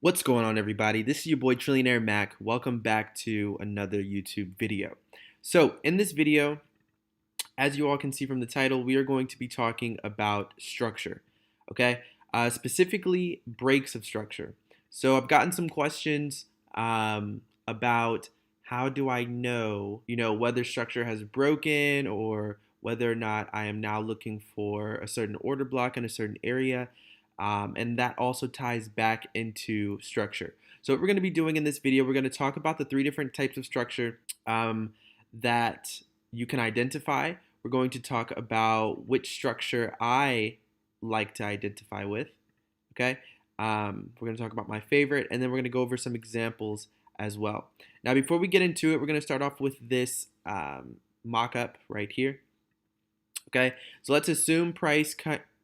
What's going on, everybody? This is your boy Trillionaire Mac. Welcome back to another YouTube video. So in this video, as you all can see from the title, we are going to be talking about structure, okay? Specifically breaks of structure. So I've gotten some questions about how do I know, whether structure has broken or whether or not I am now looking for a certain order block in a certain area. And that also ties back into structure. So what we're going to be doing in this video, we're going to talk about the three different types of structure that you can identify. We're going to talk about which structure I like to identify with. Okay. We're going to talk about my favorite, and then we're going to go over some examples as well. Now, before we get into it, we're going to start off with this mock-up right here. Okay. So let's assume price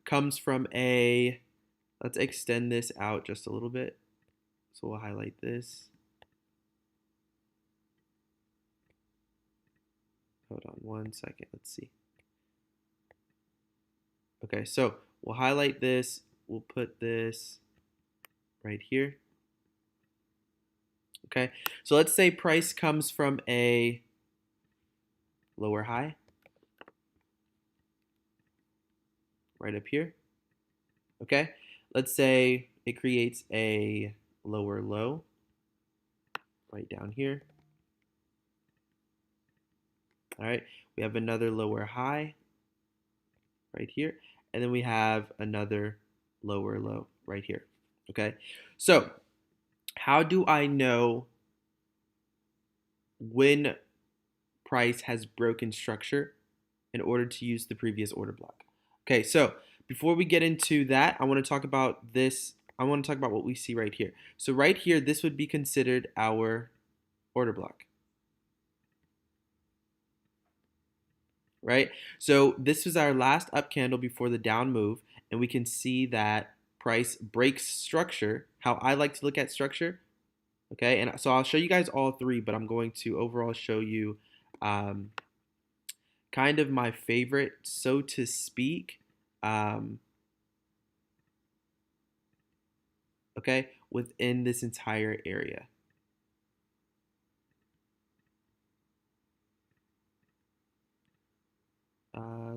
comes from a, let's extend this out just a little bit. So we'll highlight this. Hold on one second. Let's see. Okay, so we'll highlight this. We'll put this right here. Okay, so let's say price comes from a lower high right up here. Okay, let's say it creates a lower low right down here. All right, we have another lower high right here, and then we have another lower low right here. Okay, so how do I know when price has broken structure in order to use the previous order block? Okay, so before we get into that, I want to talk about this. I want to talk about what we see right here. So right here, this would be considered our order block. Right? So this was our last up candle before the down move, and we can see that price breaks structure, how I like to look at structure. Okay, and so I'll show you guys all three, but I'm going to overall show you kind of my favorite, so to speak, okay, within this entire area.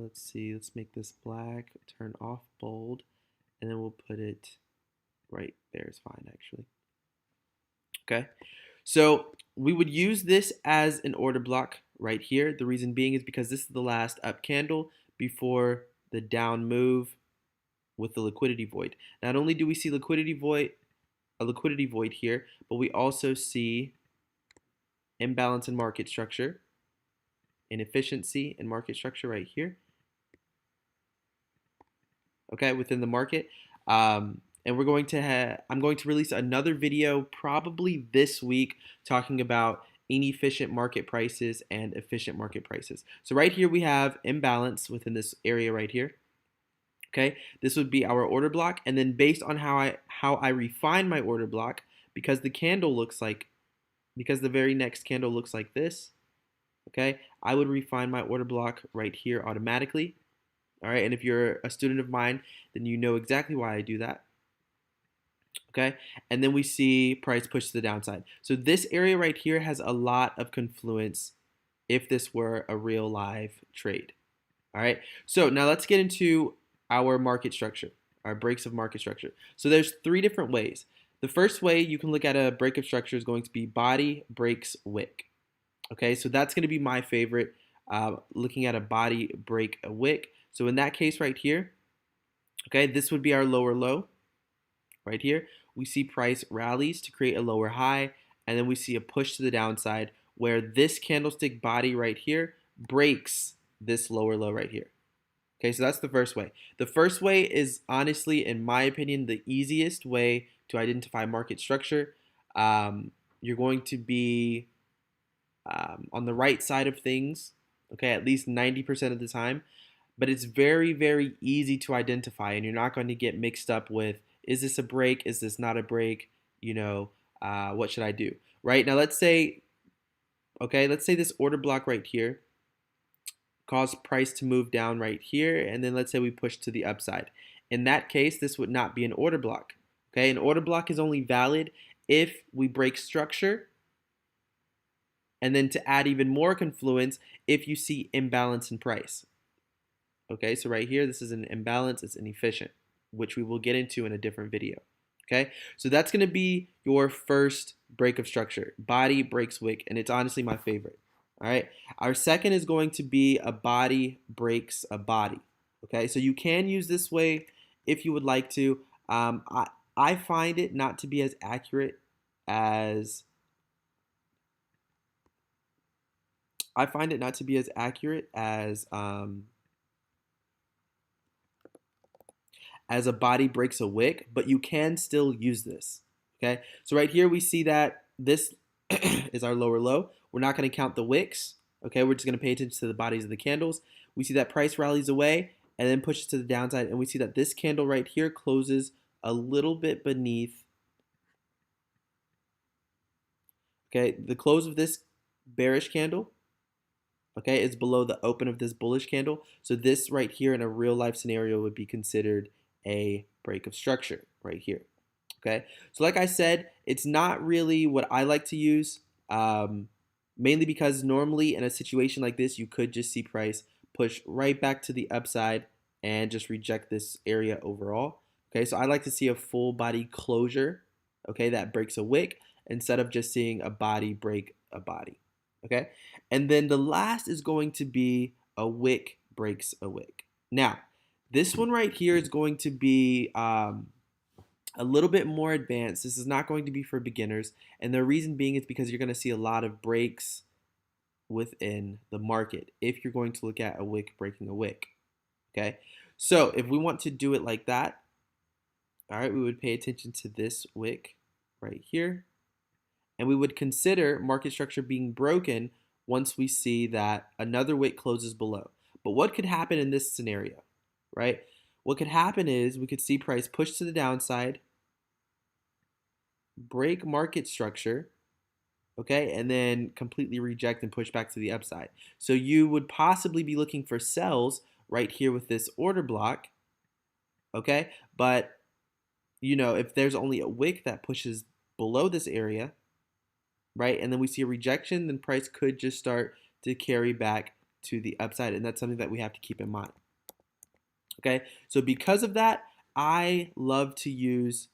Let's see, let's make this black, turn off bold, and then we'll put it right there is fine, actually. Okay, so we would use this as an order block right here. The reason being is because this is the last up candle before the down move with the liquidity void. Not only do we see a liquidity void here, but we also see imbalance in market structure, inefficiency in market structure right here. Okay, within the market. And we're going to I'm going to release another video probably this week talking about inefficient market prices and efficient market prices. So right here we have imbalance within this area right here. Okay, this would be our order block, and then based on how I refine my order block, because the very next candle looks like this, okay, I would refine my order block right here automatically. All right, and if you're a student of mine, then you know exactly why I do that. Okay, and then we see price push to the downside. So this area right here has a lot of confluence if this were a real live trade. All right, so now let's get into our market structure, our breaks of market structure. So there's three different ways. The first way you can look at a break of structure is going to be body breaks wick. Okay, so that's going to be my favorite, looking at a body break a wick. So in that case right here, okay, this would be our lower low. Right here, we see price rallies to create a lower high, and then we see a push to the downside where this candlestick body right here breaks this lower low right here. Okay, so that's the first way. The first way is honestly, in my opinion, the easiest way to identify market structure. You're going to be on the right side of things, okay, at least 90% of the time. But it's very, very easy to identify, and you're not going to get mixed up with, is this a break? Is this not a break? What should I do? Right now, let's say this order block right here caused price to move down right here, and then let's say we push to the upside. In that case, this would not be an order block. Okay, an order block is only valid if we break structure, and then to add even more confluence, if you see imbalance in price. Okay, so right here, this is an imbalance, it's inefficient, which we will get into in a different video. Okay, so that's going to be your first break of structure. Body breaks wick, and it's honestly my favorite. All right, our second is going to be a body breaks a body. Okay, so you can use this way if you would like to. I find it not to be as accurate as I find it not to be as accurate as a body breaks a wick, but you can still use this. Okay, so right here we see that this is our lower low. We're not going to count the wicks. Okay, we're just going to pay attention to the bodies of the candles. We see that price rallies away and then pushes to the downside, and we see that this candle right here closes a little bit beneath. Okay, the close of this bearish candle, okay, is below the open of this bullish candle. So this right here in a real life scenario would be considered a break of structure right here. Okay, so like I said, it's not really what I like to use, mainly because normally in a situation like this, you could just see price push right back to the upside and just reject this area overall. Okay, so I like to see a full body closure, okay, that breaks a wick instead of just seeing a body break a body. Okay, and then the last is going to be a wick breaks a wick. Now, this one right here is going to be a little bit more advanced. This is not going to be for beginners, and the reason being is because you're going to see a lot of breaks within the market if you're going to look at a wick breaking a wick. Okay, so if we want to do it like that, all right, we would pay attention to this wick right here, and we would consider market structure being broken once we see that another wick closes below. But what could happen in this scenario, right? What could happen is we could see price push to the downside, break market structure, okay, and then completely reject and push back to the upside. So you would possibly be looking for sells right here with this order block, okay? But, you know, if there's only a wick that pushes below this area, right, and then we see a rejection, then price could just start to carry back to the upside, and that's something that we have to keep in mind. Okay, so because of that, I love to use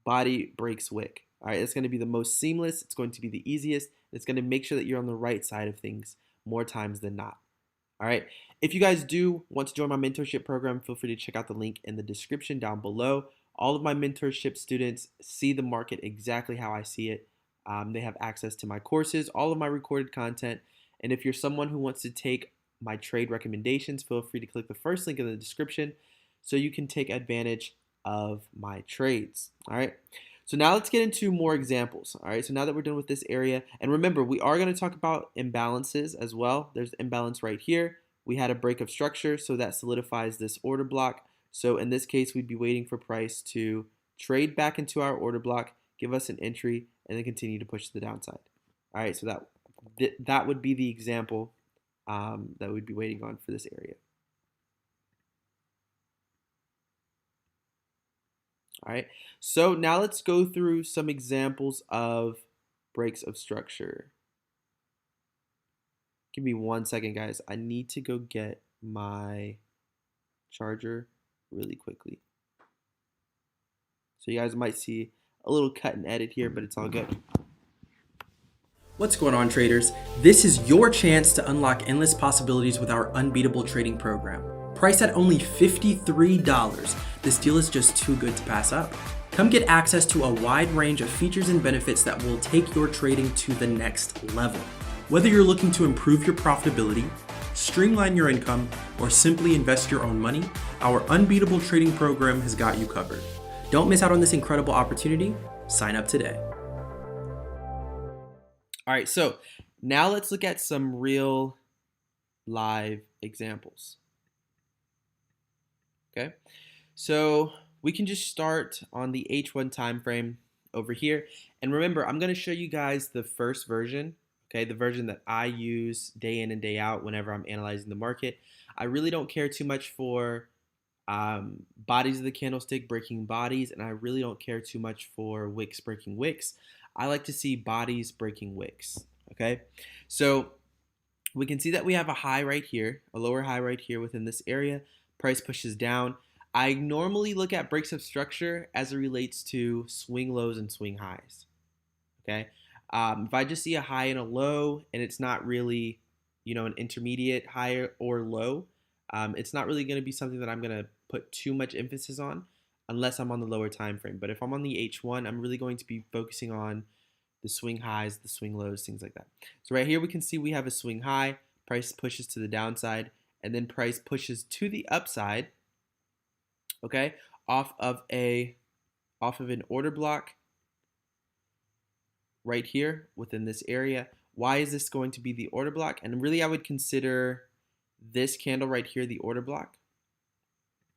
body breaks wick. All right, it's going to be the most seamless, it's going to be the easiest, it's going to make sure that you're on the right side of things more times than not. All right, if you guys do want to join my mentorship program, feel free to check out the link in the description down below. All of my mentorship students see the market exactly how I see it. They have access to my courses, all of my recorded content, and if you're someone who wants to take my trade recommendations, feel free to click the first link in the description so you can take advantage of my trades. All right, so now let's get into more examples. All right, so now that we're done with this area, and remember, we are going to talk about imbalances as well. There's imbalance right here. We had a break of structure, so that solidifies this order block. So in this case, we'd be waiting for price to trade back into our order block, give us an entry, and then continue to push to the downside. All right, so that would be the example that we'd be waiting on for this area. All right, so now let's go through some examples of breaks of structure. Give me 1 second, guys. I need to go get my charger really quickly. So you guys might see a little cut and edit here, but it's all good. What's going on, traders? This is your chance to unlock endless possibilities with our unbeatable trading program. Priced at only $53, this deal is just too good to pass up. Come get access to a wide range of features and benefits that will take your trading to the next level. Whether you're looking to improve your profitability, streamline your income, or simply invest your own money, our unbeatable trading program has got you covered. Don't miss out on this incredible opportunity. Sign up today. All right, so now let's look at some real live examples. Okay, so we can just start on the H1 time frame over here. And remember, I'm going to show you guys the first version, okay, the version that I use day in and day out whenever I'm analyzing the market. I really don't care too much for Bodies of the candlestick breaking bodies, and I really don't care too much for wicks breaking wicks. I like to see bodies breaking wicks. Okay, so we can see that we have a high right here, a lower high right here within this area. Price pushes down. I normally look at breaks of structure as it relates to swing lows and swing highs. Okay, if I just see a high and a low, and it's not really, an intermediate high or low, it's not really going to be something that I'm going to put too much emphasis on, unless I'm on the lower time frame. But if I'm on the H1, I'm really going to be focusing on the swing highs, the swing lows, things like that. So right here we can see we have a swing high, price pushes to the downside, and then price pushes to the upside, okay, off of an order block right here within this area. Why is this going to be the order block? And really I would consider this candle right here the order block.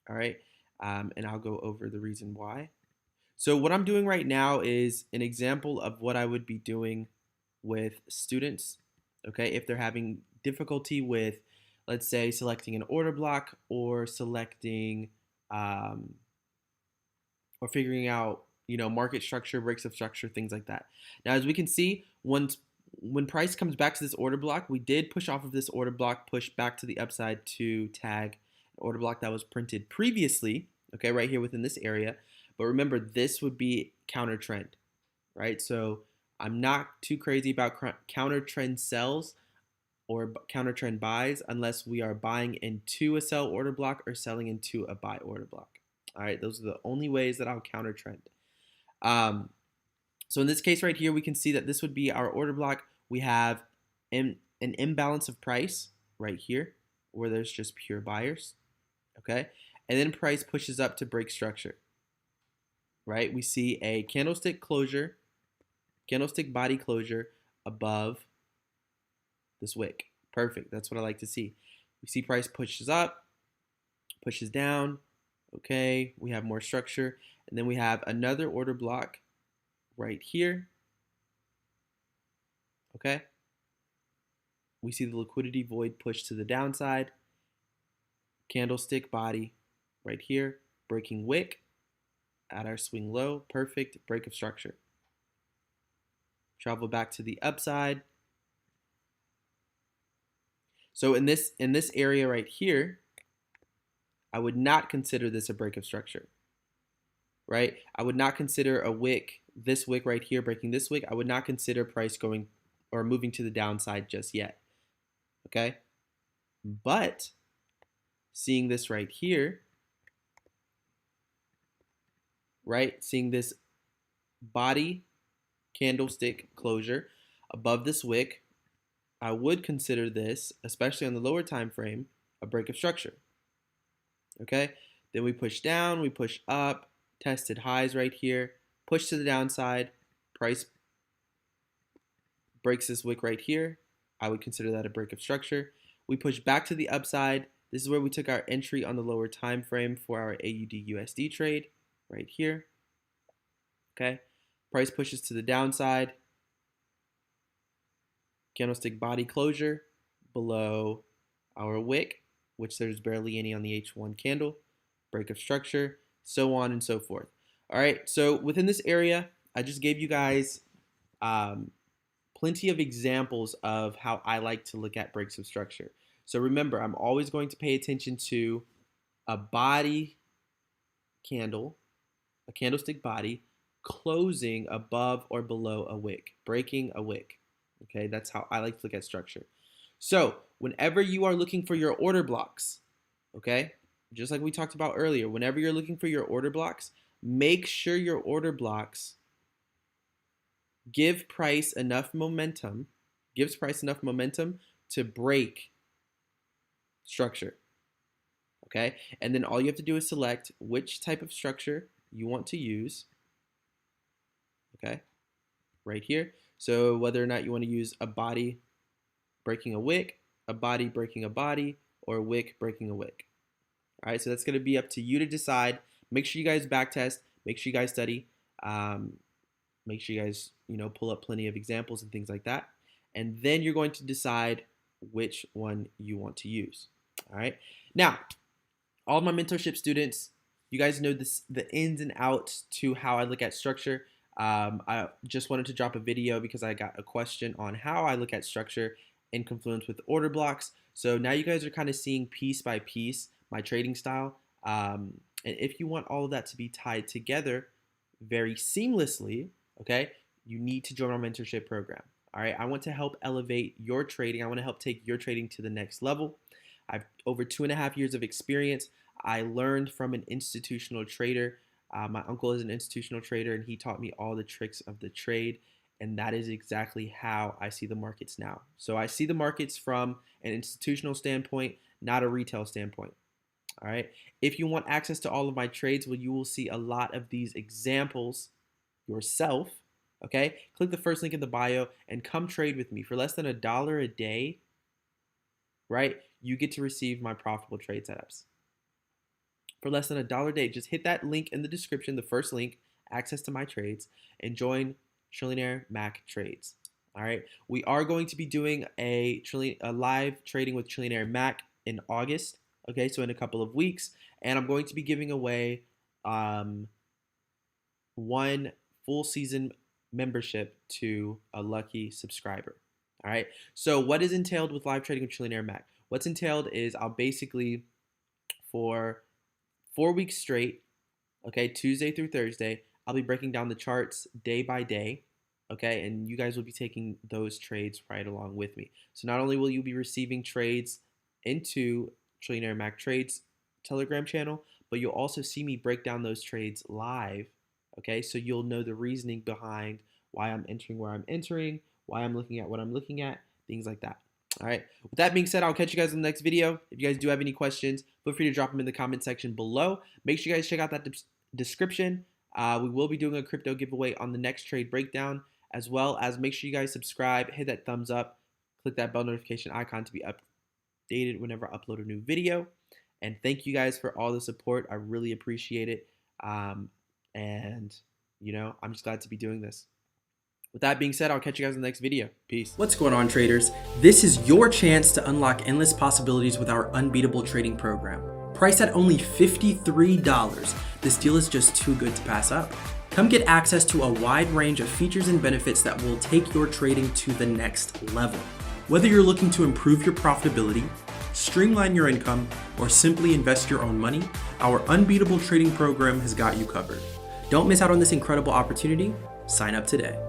All right, and I'll go over the reason why. So what I'm doing right now is an example of what I would be doing with students, okay, if they're having difficulty with, let's say, selecting an order block or selecting or figuring out, market structure, breaks of structure, things like that. Now, as we can see, when price comes back to this order block, we did push off of this order block, push back to the upside to tag an order block that was printed previously, okay, right here within this area. But remember, this would be counter trend, right? So I'm not too crazy about counter trend sells or counter trend buys unless we are buying into a sell order block or selling into a buy order block. All right, those are the only ways that I'll counter trend. So in this case right here, we can see that this would be our order block. We have an imbalance of price right here where there's just pure buyers, okay? And then price pushes up to break structure, right? We see a candlestick closure, candlestick body closure above this wick. Perfect. That's what I like to see. We see price pushes up, pushes down. Okay, we have more structure. And then we have another order block right here. Okay. We see the liquidity void push to the downside. Candlestick body right here. Breaking wick at our swing low. Perfect. Break of structure. Travel back to the upside. So in this area right here, I would not consider this a break of structure, right? I would not consider a wick, this wick right here, breaking this wick. I would not consider price going or moving to the downside just yet, okay? But seeing this right here, right? Seeing this body candlestick closure above this wick, I would consider this, especially on the lower time frame, a break of structure. Okay, then we push down, we push up, tested highs right here, push to the downside, price breaks this wick right here. I would consider that a break of structure. We push back to the upside. This is where we took our entry on the lower time frame for our AUD USD trade right here. Okay, price pushes to the downside. Candlestick body closure below our wick, which there's barely any on the H1 candle, break of structure, so on and so forth. All right, so within this area, I just gave you guys plenty of examples of how I like to look at breaks of structure. So remember, I'm always going to pay attention to a body candle, a candlestick body, closing above or below a wick, breaking a wick. Okay, that's how I like to look at structure. So whenever you are looking for your order blocks, okay, just like we talked about earlier, whenever you're looking for your order blocks, make sure your order blocks gives price enough momentum to break structure. Okay, and then all you have to do is select which type of structure you want to use. Okay, right here. So whether or not you want to use a body breaking a wick, a body breaking a body, or a wick breaking a wick. All right, so that's going to be up to you to decide. Make sure you guys backtest. Make sure you guys study. Make sure you guys, pull up plenty of examples and things like that. And then you're going to decide which one you want to use. All right. Now, all my mentorship students, you guys know this, the ins and outs to how I look at structure. I just wanted to drop a video because I got a question on how I look at structure in Confluence with order blocks. So now you guys are kind of seeing piece by piece my trading style. And if you want all of that to be tied together very seamlessly, okay, you need to join our mentorship program. All right, I want to help elevate your trading. I want to help take your trading to the next level. I've over 2.5 years of experience. I learned from an institutional trader. My uncle is an institutional trader, and he taught me all the tricks of the trade. And that is exactly how I see the markets now. So I see the markets from an institutional standpoint, not a retail standpoint. All right. If you want access to all of my trades, well, you will see a lot of these examples yourself. Okay. Click the first link in the bio and come trade with me for less than $1 a day. Right. You get to receive my profitable trade setups for less than $1 a day. Just hit that link in the description, the first link, access to my trades, and join Trillionaire Mac Trades. All right. We are going to be doing a live trading with Trillionaire Mac in August. Okay, so in a couple of weeks, and I'm going to be giving away one full season membership to a lucky subscriber. All right, so what is entailed with live trading with Trillionaire Mac? What's entailed is I'll basically, for 4 weeks straight, okay, Tuesday through Thursday, I'll be breaking down the charts day by day, okay, and you guys will be taking those trades right along with me. So not only will you be receiving trades into Trillionaire Mac Trades Telegram channel, but you'll also see me break down those trades live, okay? So you'll know the reasoning behind why I'm entering where I'm entering, why I'm looking at what I'm looking at, things like that. All right. With that being said, I'll catch you guys in the next video. If you guys do have any questions, feel free to drop them in the comment section below. Make sure you guys check out that description. We will be doing a crypto giveaway on the next trade breakdown, as well as make sure you guys subscribe, hit that thumbs up, click that bell notification icon to be updated whenever I upload a new video. And thank you guys for all the support. I really appreciate it. And you know, I'm just glad to be doing this. With that being said, I'll catch you guys in the next video. Peace. What's going on, traders? This is your chance to unlock endless possibilities with our unbeatable trading program. Priced at only $53, this deal is just too good to pass up. Come get access to a wide range of features and benefits that will take your trading to the next level. Whether you're looking to improve your profitability, streamline your income, or simply invest your own money, our unbeatable trading program has got you covered. Don't miss out on this incredible opportunity. Sign up today.